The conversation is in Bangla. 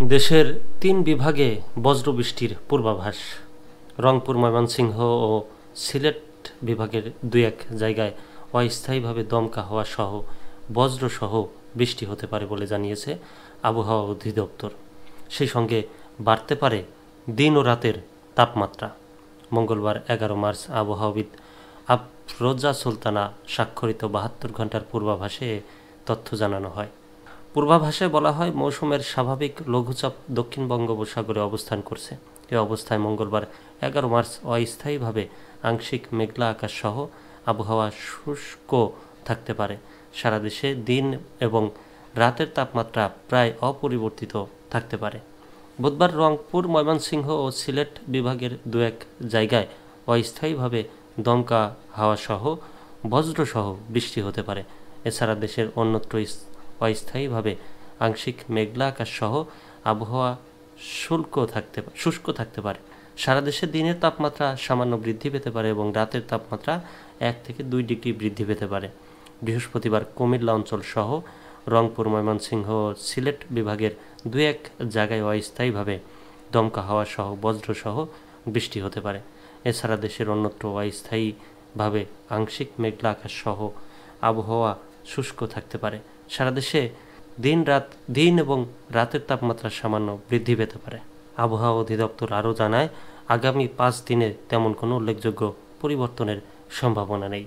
দেশের ৩ বিভাগে বজ্রবৃষ্টির পূর্বাভাস। রংপুর, ময়মনসিংহ ও সিলেট বিভাগের ২-১ জায়গায় অস্থায়ীভাবে দমকা হাওয়া সহ বজ্রসহ বৃষ্টি হতে পারে বলে জানিয়েছে আবহাওয়া অধিদপ্তর। সেই সঙ্গে বাড়তে পারে দিন ও রাতের তাপমাত্রা। মঙ্গলবার ১১ মার্চ আবহাওয়াবিদ আফরোজা সুলতানা স্বাক্ষরিত ৭২ ঘন্টার পূর্বাভাসে তথ্য জানানো হয়। পূর্বাভাসে বলা হয়, মৌসুমের স্বাভাবিক লঘুচাপ দক্ষিণ বঙ্গোপসাগরে অবস্থান করছে। এ অবস্থায় মঙ্গলবার ১১ মার্চ অস্থায়ীভাবে আংশিক মেঘলা আকাশ সহ আবহাওয়া শুষ্ক থাকতে পারে। সারা দেশে দিন এবং রাতের তাপমাত্রা প্রায় অপরিবর্তিত থাকতে পারে। বুধবার রংপুর, ময়মনসিংহ ও সিলেট বিভাগের ২-১ জায়গায় অস্থায়ীভাবে দমকা হাওয়া সহ বজ্রসহ বৃষ্টি হতে পারে। এছাড়া দেশের অন্যত্র অস্থায়ীভাবে আংশিক মেঘলা আকাশ সহ আবহাওয়া শুষ্ক থাকতে পারে। সারা দেশে দিনের তাপমাত্রা সামান্য বৃদ্ধি পেতে পারে এবং রাতের তাপমাত্রা ১ থেকে ২ ডিগ্রি বৃদ্ধি পেতে পারে। বৃহস্পতিবার কুমিল্লা অঞ্চল সহ রংপুর, ময়মনসিংহ ও সিলেট বিভাগের ২-১ জায়গায় অস্থায়ীভাবে দমকা হাওয়া সহ বজ্রসহ বৃষ্টি হতে পারে। এছাড়া দেশের অন্যত্র অস্থায়ীভাবে আংশিক মেঘলা আকাশ সহ আবহাওয়া শুষ্ক থাকতে পারে। সারা দেশে দিন এবং রাতের তাপমাত্রা সামান্য বৃদ্ধি পেতে পারে। আবহাওয়া অধিদপ্তর আরও জানায়, আগামী ৫ দিনে তেমন কোনো উল্লেখযোগ্য পরিবর্তনের সম্ভাবনা নেই।